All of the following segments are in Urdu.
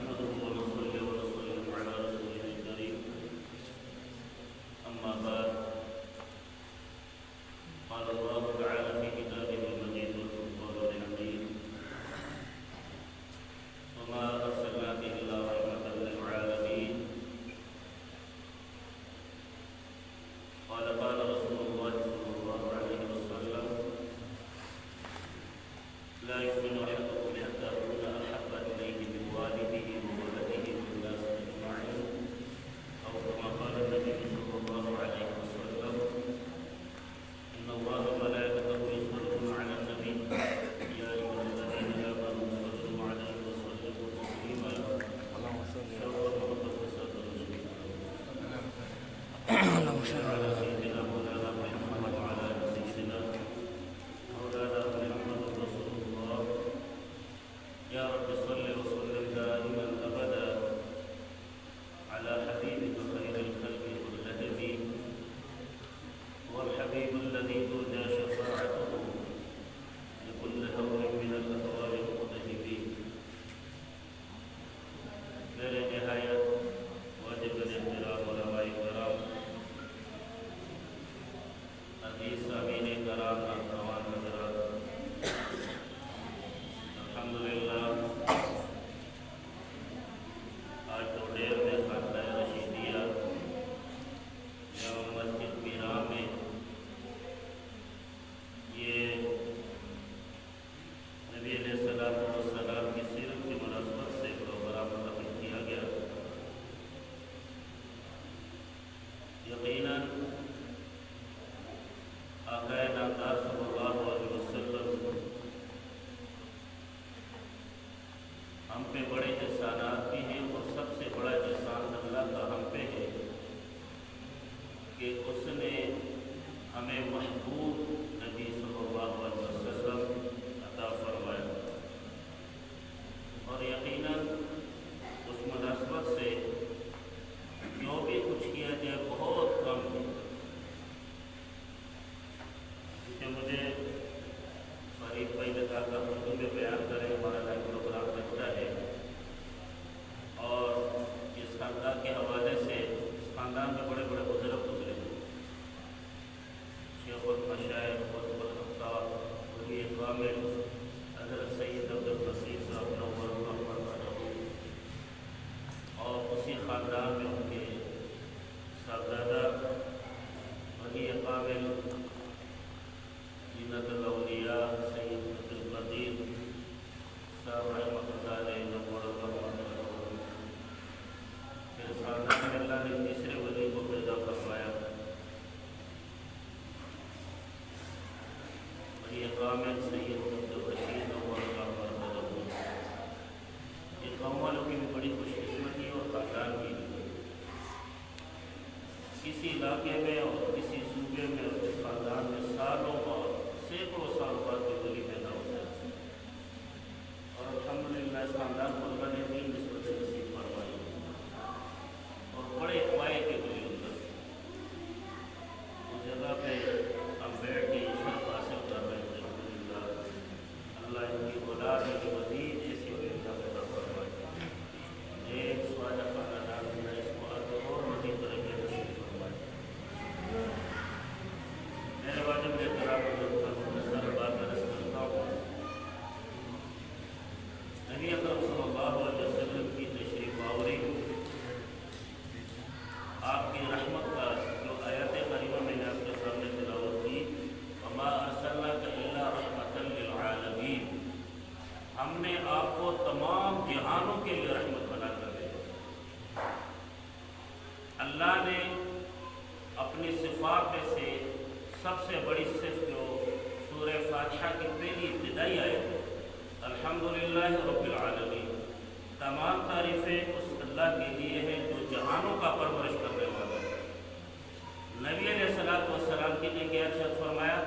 نحمده ونصلي ونسلم على رسوله الكريم أما بعد قال الله تعالى في كتابه المجيد والفرقان الحميد وما أرسلناك إلا رحمة للعالمين قال رسول الله صلى الله عليه وسلم لا يؤمن أحدكم حتى أكون أحب إليه من والده وولده والناس أجمعين أو كما قال النبي صلى الله عليه وسلم إن الله وملائكته يصلون على النبي يا أيها الذين آمنوا صلوا عليه وسلموا تسليما شر محمد وسلم على سيدنا مولانا محمد وعلى آل سيدنا مولانا محمد رسول الله يا رب صل وسلم دائما أبدا على حبيبك خير الخلق كلهم والحبيب الذي ترجى شفاعته لكل هول من الأهوال المذهبين میرے نہایت واجب الاحترام علماء کرام عزیز سامعین کرام نوجوان حضرات الحمدللہ آج تو ڈیر میں خانقاہ رشیدیہ جامع مسجد میرا میں یہ نبی علیہ السلام کی سیرت کی مناسبت سے پروگرام منعقد کیا گیا۔ یقیناً آقا نامدار صلی اللہ علیہ وسلم ہم پہ بڑے احسانات بھی ہیں اور سب سے بڑا احسان اللہ کا ہم پہ ہے کہ اس نے ہمیں محبوب نبی صلی اللہ علیہ وسلم عطا فرمایا، اور یقیناً اس مناسبت سے جو بھی کچھ کیا جائے بہت کم ہے، کہ مجھے فرید بھائی نے کہا کہ اردو میں بیان کریں، ہمارا لائیو پروگرام بنتا ہے، اور اس خاندان کے حوالے سے اس خاندان میں بڑے بڑے بزرگ گزرے ہیں، شیخ المشائخ قطب الأقطاب ولی کامل حضرت سید عبدالبصیر صاحب نور محمد علیہ، اور اسی خاندان میں ان کے صاحبزادہ ولی کامل زینت الاولیاء سید عبدالقدیر صاحب رحمۃ اللہ علیہ نور محمد علیہ، پھر خاندان میں اللہ نے تیسرے ولی کو پیدا فرمایا، ولی کامل سید عبدالرشید نور محمد علیہ۔ یہ قوم والوں کی بھی بڑی خوش قسمتی اور خاندان کی بھی، کسی علاقے میں اور کسی صوبے میں اور اس خاندان میں سالوں اور سینکڑوں سال بعد کوئی ولی پیدا ہوتا ہے، اور الحمدللہ اس خاندان کو اللہ نے دین نسبت نصیب فرمائی، اور بڑے پائے کے ولی اللہ اس جگہ پہ ہم بیٹھ کے عشرت حاصل کر رہے ہیں۔ الحمدللہ اللہ ان کی اولاد میں بھی مزید ایسی ولیہ پیدا فرمائے، ایک سوالہ خاندان میں اس کو اور مزید ترقی نصیب فرمائے۔ میرے واجب احترام مختصر بات عرض کرتا ہوں، نبی اکرم صلی اللہ علیہ وسلم کی تشریف آوری، آپ کی رحمت کا جو آیت کریمہ میں نے آپ کے سامنے تلاوت کی، وما ارسلناک الا رحمۃ للعالمین، ہم نے آپ کو تمام جہانوں کے لیے رحمت بنا کر بھیجا۔ اللہ نے اپنی صفات میں سے سب سے بڑی صفت جو سورہ فاتحہ کی پہلی ابتدائی آیت ہے، الحمدللہ رب العالمین، تمام تعریفیں اس اللہ کے لیے ہیں جو جہانوں کا پرورش کرنے والا ہے۔ نبی علیہ السلام کی نے کیا ارشاد فرمایا،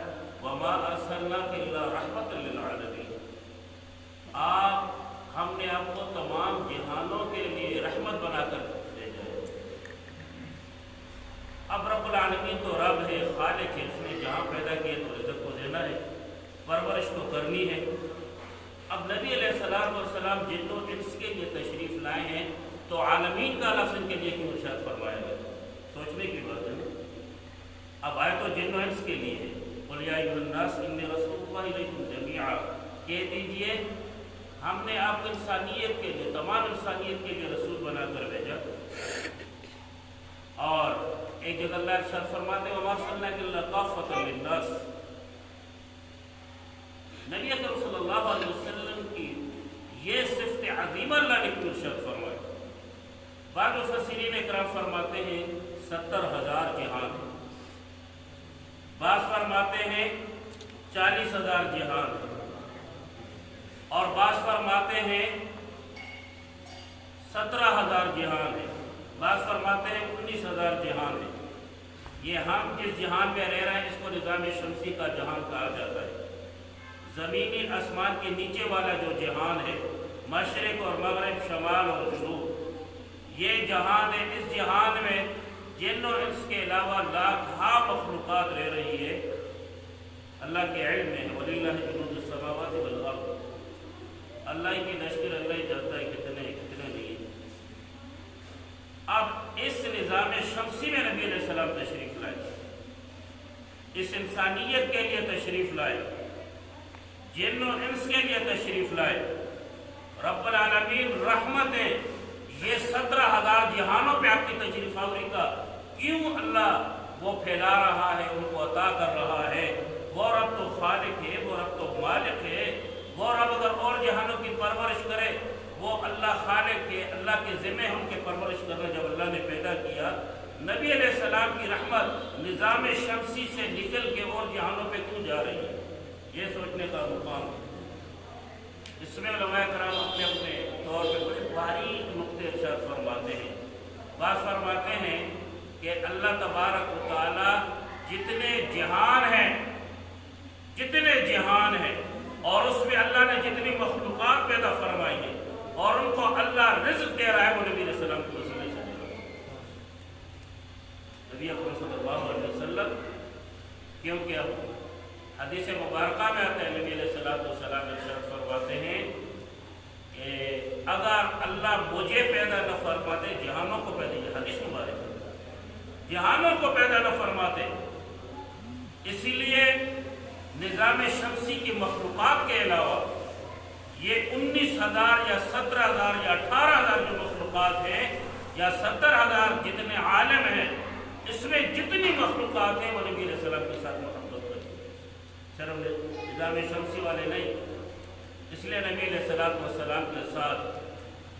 وما ارسلناک الا رحمۃ للعالمین، ہم نے آپ کو تمام جہانوں کے لیے رحمت بنا کر بھیجا ہے۔ اب رب العالمین تو رب ہے، خالق ہے، اس نے جہاں پیدا کیے تو رزق کو دینا ہے، پرورش تو کرنی ہے۔ اب نبی علیہ السلام جن و انس کے لیے تشریف لائے آئے ہیں تو عالمین کا لفظ ان کے لیے کیوں ارشاد فرمایا گیا؟ سوچنے کی بات ہے نا۔ اب آئے تو جن و انس کے لیے ہے، قُلْ يَا أَيُّهَا النَّاسُ إِنِّي رَسُولُ اللَّهِ إِلَيْكُمْ جَمِيعًا، کہہ دیجئے ہم نے آپ کو انسانیت کے لیے، تمام انسانیت کے لیے رسول بنا کر بھیجا۔ اور ایک جگہ اللہ ارشاد فرماتے ہیں وَمَا أَرْسَلْنَاكَ إِلَّا كَافَّةً لِلنَّاسِ، نبی اکرم صلی اللہ علیہ وسلم کی یہ صفت عظیمہ اللہ نے کیوں ارشاد فرمائی؟ بعض مفسرین اکرام فرماتے ہیں 70,000 جہان، بعض فرماتے ہیں 40,000 جہان، اور بعض فرماتے ہیں 17,000 جہان ہے، بعض فرماتے ہیں 19,000 جہان ہے۔ یہ ہم جس جہان میں رہ رہے ہیں اس کو نظام شمسی کا جہان کہا جاتا ہے۔ زمینی آسمان کے نیچے والا جو جہان ہے، مشرق اور مغرب، شمال اور جنوب، یہ جہان ہے۔ اس جہان میں جن و انس کے علاوہ لاکھاں مخلوقات رہ رہی ہے، اللہ کے علم میں ہے۔ وَلِلَّهِ جُنُودُ السَّمَاوَاتِ وَالْأَرْضِ، اللہ کی لشکر اللہ ہی جانتا ہے کتنے نہیں۔ اب اس نظام شمسی میں نبی علیہ السلام تشریف لائے، اس انسانیت کے لیے تشریف لائے، جن و انس کے لیے تشریف لائے۔ رب العالمین رحمت ہے، یہ 17,000 جہانوں پہ آپ کی تشریف آوری کا کیوں اللہ وہ پھیلا رہا ہے، ان کو عطا کر رہا ہے؟ وہ رب تو خالق ہے، وہ رب تو مالک ہے۔ وہ رب اگر اور جہانوں کی پرورش کرے، وہ اللہ خالق ہے، اللہ کے ذمہ ان کے پرورش کرنا۔ جب اللہ نے پیدا کیا، نبی علیہ السلام کی رحمت نظام شمسی سے نکل کے اور جہانوں پہ کیوں جا رہی ہے؟ یہ سوچنے کا مقام ہے۔ اس میں علماء کرام اپنے اپنے طور پہ بڑے باریک نقطے ارشاد فرماتے ہیں۔ بعض فرماتے ہیں کہ اللہ تبارک و تعالی جتنے جہان ہیں اور اس میں اللہ نے جتنی مخلوقات پیدا فرمائی ہیں اور ان کو اللہ رزق دے رہا ہے، وہ نبی علیہ السلام کو وسیلے سے دے رہا ہے۔ نبی اکرم صلی اللہ علیہ وسلم، کیونکہ اب حدیث مبارکہ میں آتا ہے، نبی علیہ السلام ارشاد فرماتے ہیں کہ اگر اللہ مجھے پیدا نہ فرماتے، جہانوں کو پیدا، یہ حدیث مبارک، جہانوں کو پیدا نہ فرماتے، اسی لیے نظام شمسی کی مخلوقات کے علاوہ یہ 19,000 یا 17,000 یا 18,000 جو مخلوقات ہیں یا 70,000 جتنے عالم ہیں، اس میں جتنی مخلوقات ہیں وہ نبی علیہ السلام کے ساتھ محبت کرتی ہیں، صرف نظام شمسی والے نہیں۔ اس لیے نبی علیہ السلام کے ساتھ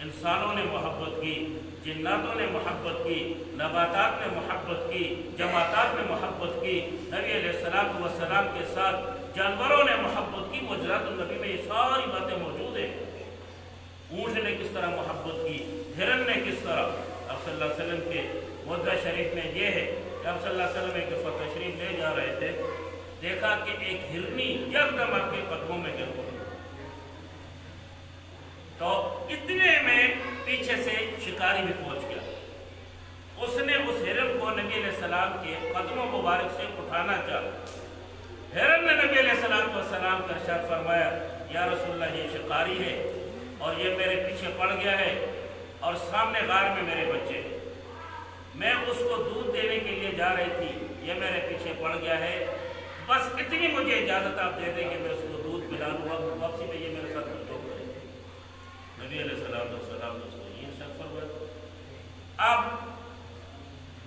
انسانوں نے محبت کی، جناتوں نے محبت کی، نباتات نے محبت کی، جماعتات نے محبت کی۔ نبی علیہ السلام کے ساتھ جانوروں نے محبت کی۔ معجزات النبی میں یہ ساری باتیں موجود ہیں۔ اونٹ نے کس طرح محبت کی، ہرن نے کس طرح۔ آپ صلی اللہ علیہ وسلم کے معجزہ شریف میں یہ ہے کہ آپ صلی اللہ علیہ وسلم ایک دفعہ تشریف لے جا رہے تھے، دیکھا کہ ایک ہرنی یکدم آپ کے قدموں میں گر پڑی، تو اتنے میں پیچھے سے شکاری بھی پہنچ گیا۔ اس نے اس ہرن کو نبی علیہ السلام کے قدموں مبارک سے اٹھانا چاہا۔ ہرن نے نبی علیہ السلام کا ارشاد فرمایا، یا رسول اللہ یہ شکاری ہے اور یہ میرے پیچھے پڑ گیا ہے اور سامنے غار میں میرے بچے، میں اس کو دودھ دینے کے لیے جا رہی تھی، یہ میرے پیچھے پڑ گیا ہے، بس اتنی مجھے اجازت آپ دے دیں کہ میں اس کو دودھ پلا لوں گا، واپسی میں یہ میرے ساتھ جو کرے۔ نبی علیہ السلام نے اس کو یہ ارشاد فرمایا۔ اب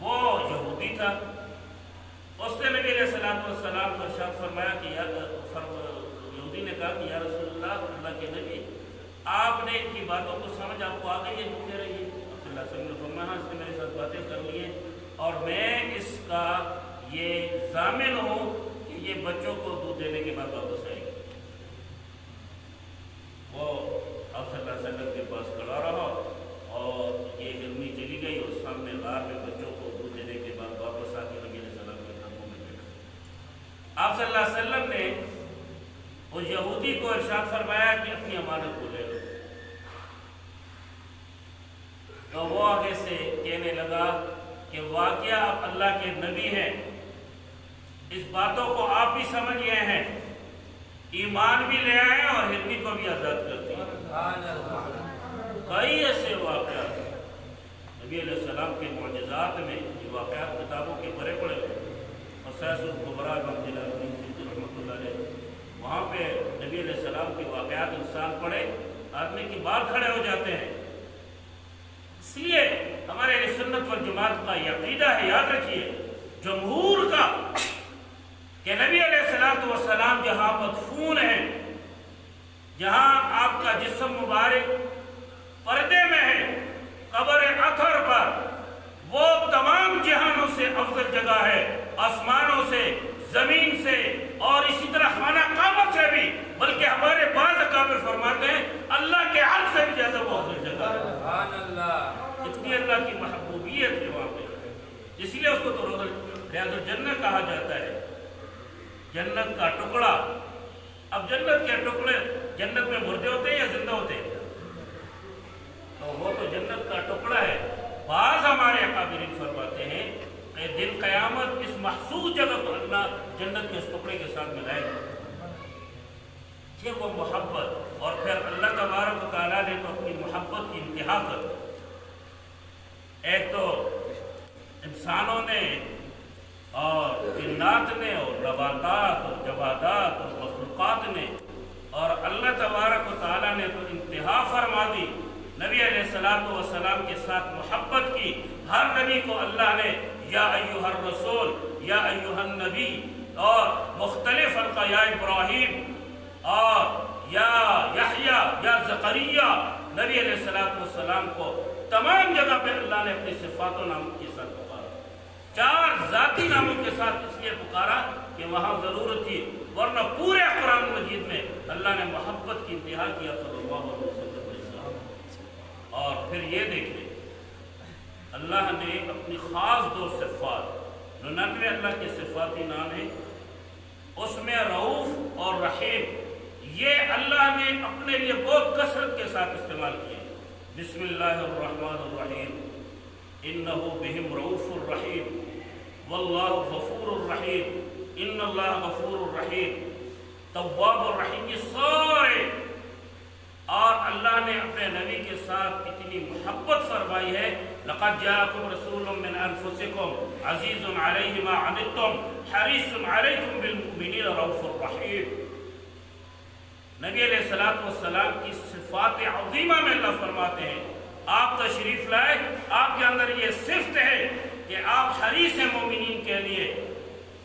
وہ یہودی تھا، اس نے نبی علیہ السلام کو ارشاد فرمایا کہ یہودی نے کہا کہ یا رسول اللہ کے نبی، آپ نے ان کی باتوں کو سمجھ، آپ کو آ گئی ہے، ڈھونڈتے رہیے۔ صلی اللہ علیہ وسلم نے فرمایا ہاں، اس نے میرے ساتھ باتیں کر لی ہیں اور میں اس کا یہ ضامن ہوں کہ یہ بچوں کو دودھ دینے کے بعد واپس آئے گی۔ وہ آپ صلی اللہ علیہ وسلم کے پاس کھڑا رہا اور یہ ہرنی چلی گئی اور سامنے غار میں بچوں کو دودھ دینے کے بعد واپس آ کے نبی علیہ السلام کے قدموں میں بیٹھا۔ آپ صلی اللہ علیہ وسلم نے اس یہودی کو ارشاد فرمایا کہ اپنی امانت کو لے لو، تو وہ آگے سے کہنے لگا کہ واقعہ آپ اللہ کے نبی ہیں، اس باتوں کو آپ بھی سمجھ گئے ہیں، ایمان بھی لے آئے اور ہرنی کو بھی آزاد کر دیا۔ کئی ایسے واقعے نبی علیہ السلام کے معجزات میں یہ واقعات کتابوں کے بڑے پڑے قصائص الکبریٰ رحمۃ اللہ علیہ، وہاں پہ نبی علیہ السلام کے واقعات انسان پڑھے آدمی کی بال کھڑے ہو جاتے ہیں۔ اس لیے ہمارے اہل سنت والجماعت کا یہ عقیدہ ہے، یاد رکھیے جمہور کا، کہ نبی علیہ السلام جہاں مدفون ہیں، جہاں آپ کا جسم مبارک پردے میں ہے قبر اطہر پر، وہ تمام جہانوں سے افضل جگہ ہے، آسمانوں سے، زمین سے، اور اسی طرح خانہ کعبہ سے بھی، بلکہ ہمارے بعض اکابر فرماتے ہیں اللہ کے عرش سے بھی زیادہ وہ افضل جگہ ہے۔ سبحان اللہ، اتنی اللہ کی محبوبیت ہے وہاں پہ، اس لیے اس کو تو ریاض الجنہ کہا جاتا ہے، جنت کا ٹکڑا۔ اب جنت کے ٹکڑے جنت میں مردے ہوتے ہیں یا زندہ ہوتے ہیں؟ تو وہ تو جنت کا ٹکڑا ہے۔ بعض ہمارے اکابرین فرماتے ہیں کہ دن قیامت اس محسوس جگہ کو اللہ جنت کے اس ٹکڑے کے ساتھ ملائے گا، یہ وہ محبت۔ اور پھر اللہ تبارک و تعالیٰ نے تو اپنی محبت کی انتہا کر دی۔ ایک تو انسانوں نے اور جنات نے اور نباتات اور جمادات اور مخلوقات نے، اور اللہ تبارک و تعالیٰ نے تو انتہا فرما دی، نبی علیہ السلام کے ساتھ محبت کی۔ ہر نبی کو اللہ نے یا ایھا الرسول، یا ایھا النبی، اور مختلف القا یا ابراہیم اور یا یحییٰ یا زکریا، نبی علیہ السلام کو تمام جگہ پہ اللہ نے اپنی صفات و ناموں کے ساتھ پکارا، 4 ذاتی ناموں کے ساتھ اس لیے پکارا کہ وہاں ضرورت تھی، ورنہ پورے قرآن مجید میں اللہ نے محبت کی انتہا کیا صلی اللہ علیہ وسلم۔ اور پھر یہ دیکھیں اللہ نے اپنی خاص 2 صفات، 99 اللہ کے صفاتی نام ہیں، اس میں رؤوف اور رحیم، یہ اللہ نے اپنے لیے بہت کثرت کے ساتھ استعمال کیے۔ بسم اللہ الرحمن الرحیم، انہ بہم رؤوف الرحیم، واللہ غفور الرحیم، ان اللہ غفور الرحیم، تواب الرحیم، یہ سارے، اور اللہ نے اپنے نبی کے ساتھ اتنی محبت فرمائی ہے، لقد جاءکم رسول من انفسکم عزیز علیہ ما عنتم حریص علیکم بالمؤمنین رؤوف الرحیم۔ نبی علیہ السلام کی صفات عظیمہ میں اللہ فرماتے ہیں آپ تشریف لائے، آپ کے اندر یہ صفت ہے کہ آپ حریص ہیں مومنین کے لیے،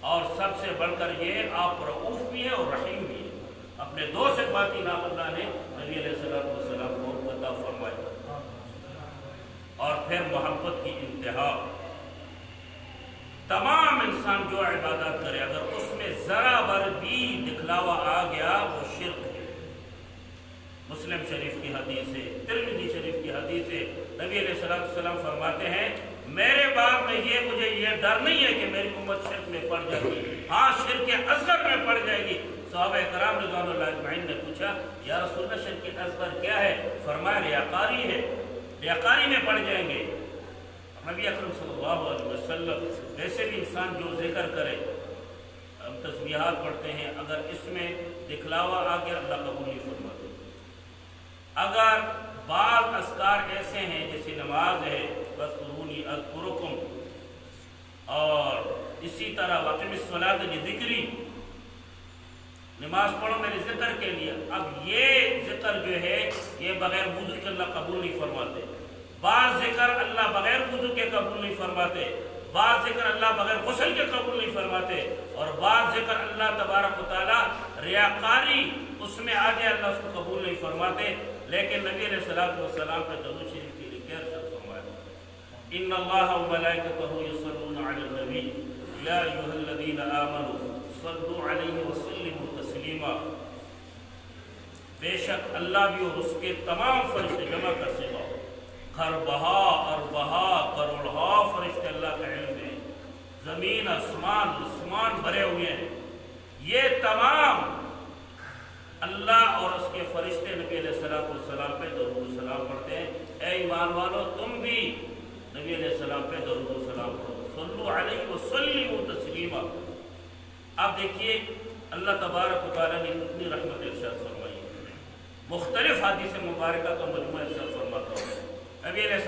اور سب سے بڑھ کر یہ آپ رؤوف بھی ہیں اور رحیم بھی ہیں۔ اپنے 2 صفاتی نام اللہ نے نبی علیہ السلام کو عطا فرمائے۔ اور پھر محبت کی انتہا، تمام انسان جو عبادت کرے اگر اس میں ذرا بر بھی دکھلاوا آ گیا وہ شرک ہے۔ مسلم شریف کی حدیث ہے، ترمذی شریف کی حدیث ہے، نبی علیہ السلام فرماتے ہیں میرے بعد میں مجھے یہ ڈر نہیں ہے کہ میری امت شرک میں پڑ جائے گی، ہاں شرک اصغر میں پڑ جائے گی۔ صحابہ کرام رضوان اللہ اجمعین نے پوچھا یا رسول اللہ شرک اصغر کیا ہے؟ فرمایا ریاکاری ہے، ریاکاری میں پڑ جائیں گے۔ نبی اکرم صلی اللہ علیہ وسلم ویسے بھی انسان جو ذکر کرے، ہم تسبیحات پڑھتے ہیں، اگر اس میں دکھلاوا آ گیا اللہ قبول نہیں فرماتے۔ اگر بعض اذکار ایسے ہیں جیسے نماز ہے فاذکرونی اذکرکم، اور اسی طرح واقم الصلاۃ لذکری، نماز پڑھو میرے ذکر کے لیے، اب یہ ذکر جو ہے یہ بغیر وضو کے اللہ قبول نہیں فرماتے۔ بعض ذکر اللہ بغیر وضو کے قبول نہیں فرماتے، بعض ذکر اللہ بغیر غسل کے قبول نہیں فرماتے، اور بعض ذکر اللہ تبارک و تعالیٰ ریاکاری اس میں آ جائے اللہ اس کو قبول نہیں فرماتے۔ لیکن نبی علیہ السلام پہ درود شریف کے لیے کیا ارشاد فرمایا؟ ان اللہ وملائکتہ یصلون علی النبی یا ایھا الذین آمنوا صلوا علیہ وسلموا تسلیما، بے شک اللہ بھی اور اس کے تمام فرشتے جمع کر سکا، گھر بہا اور بہا کروڑہا فرشتے اللہ کا علم ہے، زمین آسمان بھرے ہوئے ہیں، یہ تمام اللہ اور اس کے فرشتے نبی علیہ السلام پہ درود و سلام پڑھتے ہیں۔ اے ایمان والو تم بھی نبی علیہ السلام پہ درود و سلام پڑھو، صلو علیہ وسلموا تسلیما۔ اب دیکھیے اللہ تبارک و تعالیٰ نے اتنی رحمت ارشاد فرمائی، مختلف حدیث مبارکہ کا مجموعہ ارشاد فرماتا ہوں۔ نبی علیہ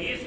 20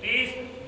30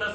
10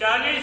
40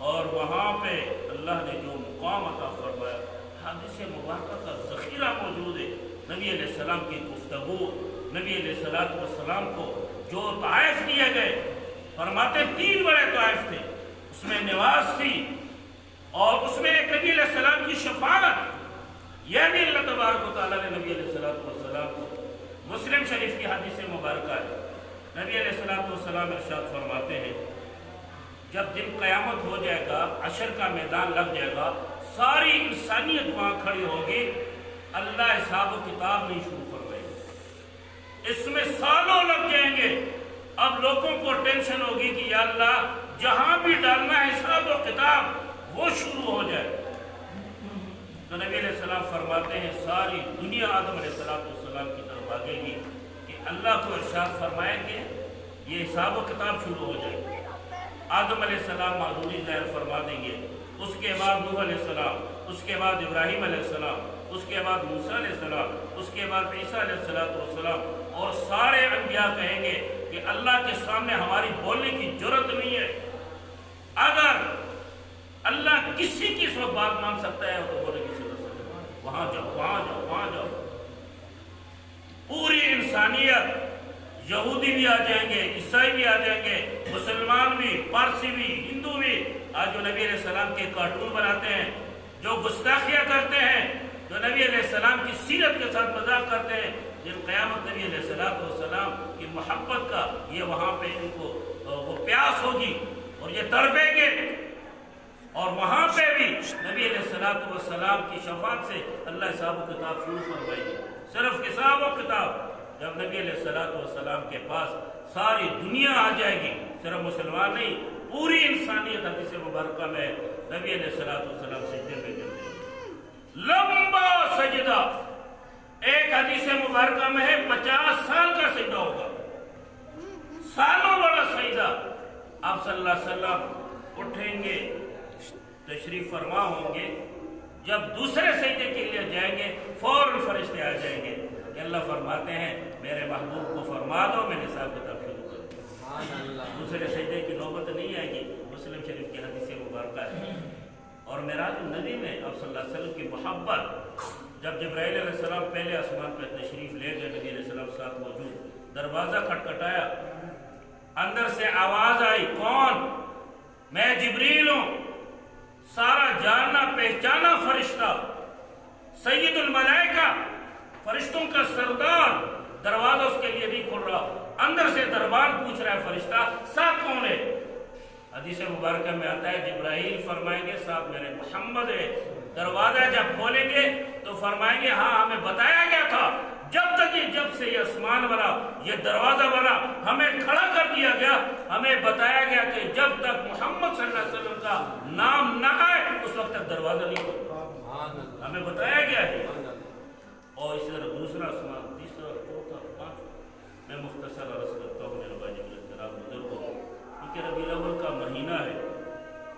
اور وہاں پہ اللہ نے جو مقام عطا فرمایا، حدیث مبارکہ کا ذخیرہ موجود ہے۔ نبی علیہ السلام کی گفتگو، نبی علیہ السلام کو جو طائف دیے گئے، فرماتے 3 بڑے طائف تھے، اس میں نواز تھی اور اس میں ایک نبی علیہ السلام کی شفاعت، یہ بھی اللہ تبارک و تعالیٰ نے نبی علیہ السلام کو، مسلم شریف کی حدیث مبارکہ ہے۔ نبی علیہ السلام ارشاد فرماتے ہیں جب دن قیامت ہو جائے گا، عشر کا میدان لگ جائے گا، ساری انسانیت وہاں کھڑی ہوگی، اللہ حساب و کتاب نہیں شروع فرمائے گا، اس میں سالوں لگ جائیں گے۔ اب لوگوں کو ٹینشن ہوگی کہ یا اللہ جہاں بھی ڈالنا ہے حساب و کتاب وہ شروع ہو جائے۔ تو نبی علیہ السلام فرماتے ہیں ساری دنیا آدم علیہ السلام کی طرف آگے گی کہ اللہ کو ارشاد فرمائیں گے یہ حساب و کتاب شروع ہو جائے گی۔ آدم علیہ السلام معذوری ظاہر فرما دیں گے، اس کے بعد نوح علیہ السلام، اس کے بعد ابراہیم علیہ السلام، اس کے بعد موسیٰ علیہ السلام، اس کے بعد عیسیٰ علیہ السلام، اور سارے انبیاء کہیں گے کہ اللہ کے سامنے ہماری بولنے کی جرت نہیں ہے۔ اگر اللہ کسی کی اس وقت بات مان سکتا ہے تو بولے کسی طرح وہاں جاؤ، وہاں جاؤ، وہاں جاؤ۔ پوری انسانیت، یہودی بھی آ جائیں گے، عیسائی بھی آ جائیں گے، مسلمان بھی، پارسی بھی، ہندو بھی۔ آج جو نبی علیہ السلام کے کارٹون بناتے ہیں، جو گستاخیاں کرتے ہیں، جو نبی علیہ السلام کی سیرت کے ساتھ مذاق کرتے ہیں، جن قیامت نبی علیہ السلام کی محبت کا یہ وہاں پہ ان کو وہ پیاس ہوگی اور یہ تڑپیں گے، اور وہاں پہ بھی نبی علیہ السلام کی شفاعت سے اللہ حساب و کتاب شروع فرمائے گی۔ صرف حساب و کتاب جب نبی علیہ السلام کے پاس ساری دنیا آ جائے گی، صرف مسلمان نہیں، پوری انسانیت حدیث مبارکہ میں نبی علیہ السلام سجدے میں گر جائے گی، لمبا سجدہ۔ ایک حدیث مبارکہ میں ہے 50 سال کا سجدہ ہوگا، سالوں بڑا سجدہ۔ آپ صلی اللہ علیہ وسلم اٹھیں گے، تشریف فرما ہوں گے، جب دوسرے سجدے کے لیے جائیں گے فوراً فرشتے آ جائیں گے کہ اللہ فرماتے ہیں میرے محبوب کو فرما دو میں حساب کتاب شروع کر دوں۔ دوسرے سجدے کی نوبت نہیں آئے گی، مسلم شریف کی حدیث مبارکہ ہے۔ اور معراج النبی میں آپ صلی اللہ علیہ وسلم کی محبت، جب جبرائیل علیہ السلام پہلے آسمان پہ تشریف لے گئے، نبی علیہ السلام ساتھ موجود، دروازہ کھٹکھٹایا، اندر سے آواز آئی، کون؟ میں جبریل ہوں، سارا جاننا پہچانا فرشتہ، سید الملائکہ، فرشتوں کا سردار۔ دروازہ اس کے لیے نہیں کھل رہا، اندر سے دربار پوچھ رہا ہے فرشتہ ساتھ کون ہے؟ حدیث مبارکہ میں آتا ہے جبرائیل فرمائیں گے ساتھ میرے محمد ہے۔ دروازہ جب کھولیں گے تو فرمائیں گے ہاں ہمیں بتایا گیا تھا، جب سے یہ آسمان بنا، یہ دروازہ بنا، ہمیں کھڑا کر دیا گیا، ہمیں بتایا گیا کہ جب تک محمد صلی اللہ علیہ وسلم کا نام نہ آئے اس وقت تک دروازہ نہیں کھولتا، ہمیں بتایا گیا ہے۔ اور اسی طرح دوسرا آسمان، تیسرا، چوتھا، پانچواں۔ میں مختصر عرض کرتا ہوں میرے بھائی احترام بزرگوں، کیونکہ ربیع الاول کا مہینہ ہے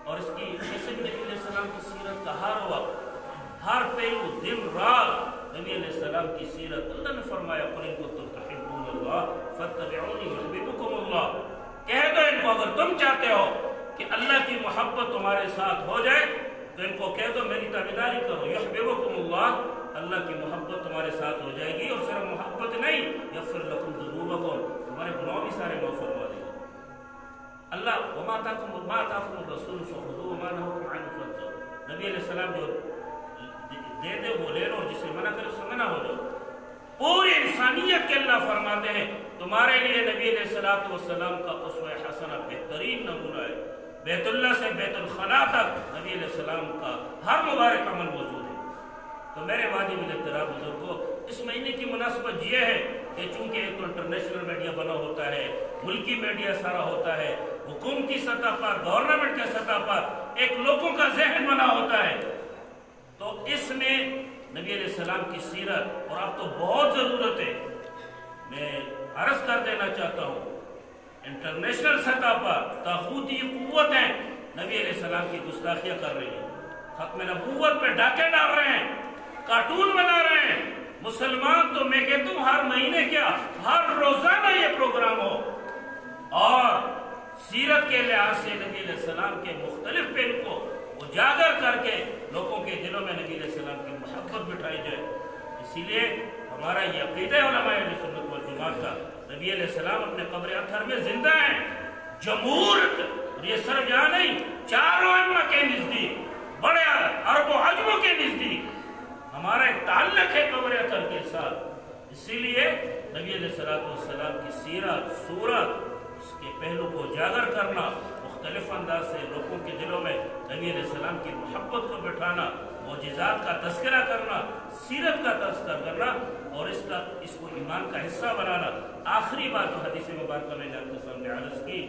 اور اس کی نبی علیہ السلام کی سیرت کا ہر وقت، ہر پہلو، دن رات نبی علیہ السلام کی سیرت۔ اللہ نے فرمایا قُلْ إِن كُنتُمْ تُحِبُّونَ اللَّهَ فَاتَّبِعُونِي يُحْبِبْكُمُ اللَّهُ۔ کہہ دو ان کو اگر تم چاہتے ہو کہ اللہ کی محبت تمہارے ساتھ ہو جائے تو ان کو کہہ دو میری تابعداری کرو، يُحْبِبْكُمُ اللَّهُ، اللہ کی محبت تمہارے ساتھ ہو جائے گی۔ اور صرف محبت نہیں، يَغْفِرْ لَكُمْ ذُنُوبَكُمْ، تمہارے گناہ بھی سارے معاف فرما دے گا اللہ۔ وَمَا آتَاكُمُ الرَّسُولُ فَخُذُوهُ وَمَا نَهَاكُمْ عَنْهُ فَانتَهُوا۔ نبی علیہ السلام جو دے دے وہ لے لو، اور جسے منع کرے اس سے منع ہو جاؤ۔ پوری انسانیت کے اللہ فرماتے ہیں تمہارے لیے نبی علیہ السلام کا اسوہ حسنہ بہترین نمونہ ہے۔ بیت اللہ سے بیت الخلاء تک نبی علیہ السلام کا ہر مبارک عمل موجود ہے۔ تو میرے واجب الاحترام بزرگوں، اس مہینے کی مناسبت یہ ہے کہ چونکہ ایک تو انٹرنیشنل میڈیا بنا ہوتا ہے، ملکی میڈیا سارا ہوتا ہے، حکومتی سطح پر، گورنمنٹ کے سطح پر ایک لوگوں کا ذہن بنا ہوتا ہے، تو اس میں نبی علیہ السلام کی سیرت، اور اب تو بہت ضرورت ہے، میں عرض کر دینا چاہتا ہوں انٹرنیشنل سطح پر طاغوتی قوتیں نبی علیہ السلام کی گستاخیاں کر رہی ہیں، ختم نبوت پہ ڈاکے ڈال رہے ہیں، کارٹون بنا رہے ہیں۔ مسلمان تو میں کہتا ہوں ہر مہینے کیا، ہر روزانہ یہ پروگرام ہو، اور سیرت کے لحاظ سے نبی علیہ السلام کے مختلف پہلو کو اجاگر کر کے لوگوں کے دلوں میں نبی علیہ السلام کی محبت بٹھائی جائے. اسی لیے ہمارا یہ عقیدہ علماء اہل سنت والجماعت کا، نبی علیہ السلام اپنے قبر اطہر میں زندہ ہیں. جمہور یہ صرف یہاں نہیں، چاروں ائمہ کے نزدیک، بڑے عرب و عجموں کے نزدیک ہمارا ایک تعلق ہے قبر اطہر کے ساتھ. اسی لیے نبی علیہ السلام کی سیرت، صورت، اس کے پہلو کو اجاگر کرنا، مختلف انداز سے لوگوں کے دلوں میں نبی علیہ السلام کی محبت کو بٹھانا، معجزات کا تذکرہ کرنا، سیرت کا تذکرہ کرنا اور اس کو ایمان کا حصہ بنانا. آخری بات جو حدیث مبارکہ میں نے آپ کے سامنے عرض کی،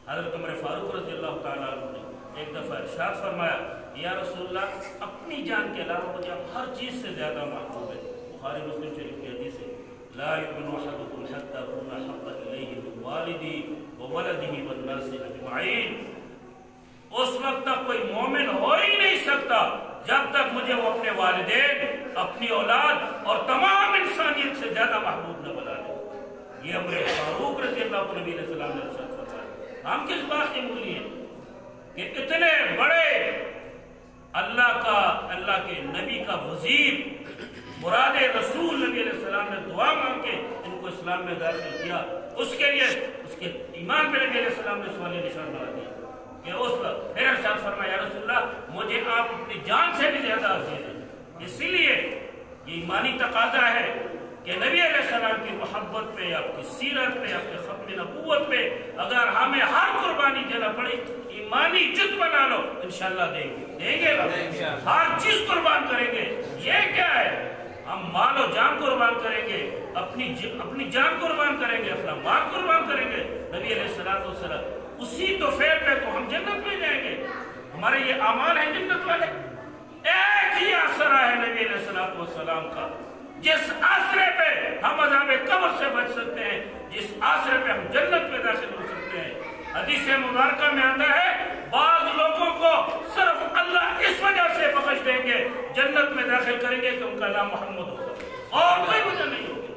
حضرت عمر فاروق رضی اللہ تعالیٰ عنہ نے ایک دفعہ ارشاد فرمایا، یا رسول اللہ، اپنی جان کے علاوہ مجھے ہر چیز سے زیادہ محبوب ہے. بخاری مسلم شریف کی حدیث ہے، لا یؤمن احدکم حتی اکون احب الیہ من والدی وولدہ والناس اجمعین. اس وقت تک کوئی مومن ہو ہی نہیں سکتا جب تک مجھے وہ اپنے والدین، اپنی اولاد اور تمام انسانیت سے زیادہ محبوب نہ بنا لے. یہ عمر فاروق رضی اللہ عنہ نبی علیہ السلام نے ارشاد فرمایا. ہم کس بات کے مولی ہیں کہ اتنے بڑے اللہ کے نبی کا وزیر، مراد رسول نبی علیہ السلام نے دعا مانگ کے ان کو اسلام میں داخل کیا. اس کے لیے اس کے ایمان پہ نبی علیہ السلام نے سوال نشان بنا دیا کہ اس وقت پھر ارشاد فرمایا، یا رسول اللہ، مجھے آپ اپنی جان سے بھی زیادہ عزیز ہیں. اسی لیے یہ ایمانی تقاضا ہے کہ نبی علیہ السلام کی محبت پہ، آپ کی سیرت پہ، آپ کے ختم نبوت پہ اگر ہمیں ہر قربانی دینا پڑے، ایمانی جد بنا لو، انشاءاللہ دیں گے ہر چیز قربان کریں گے. یہ کیا ہے؟ ہم مال و جان قربان کریں گے، اپنی جان قربان کریں گے، اپنا مال قربان کریں گے نبی علیہ السلام. اسی تو فعل پہ تو ہم جنت میں جائیں گے. ہمارے یہ اعمال ہیں جنت والے. ایک ہی آسرا ہے نبی علیہ السلام کا، جس آسرے پہ ہم عذاب قبر سے بچ سکتے ہیں، جس آسرے پہ ہم جنت میں داخل ہو سکتے ہیں. حدیث مبارکہ میں آتا ہے، بعض لوگوں کو صرف اللہ اس وجہ سے بخش دیں گے، جنت میں داخل کریں گے کہ ان کا نام محمد ہوگا، اور کوئی وجہ نہیں ہوگی.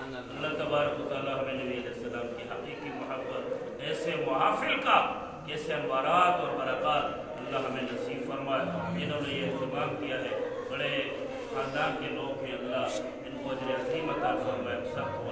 اللہ تبارک و تعالیٰ ہمیں نبی علیہ السلام کی حقیقی محبت، ایسے محافل کا، ایسے انوارات اور برکات اللہ ہمیں نصیب فرمائے. جنہوں نے یہ اہتمام کیا ہے، بڑے خاندان کے لوگ ہیں، اللہ ان کو اجر عظیم عطا فرمائے. سب کو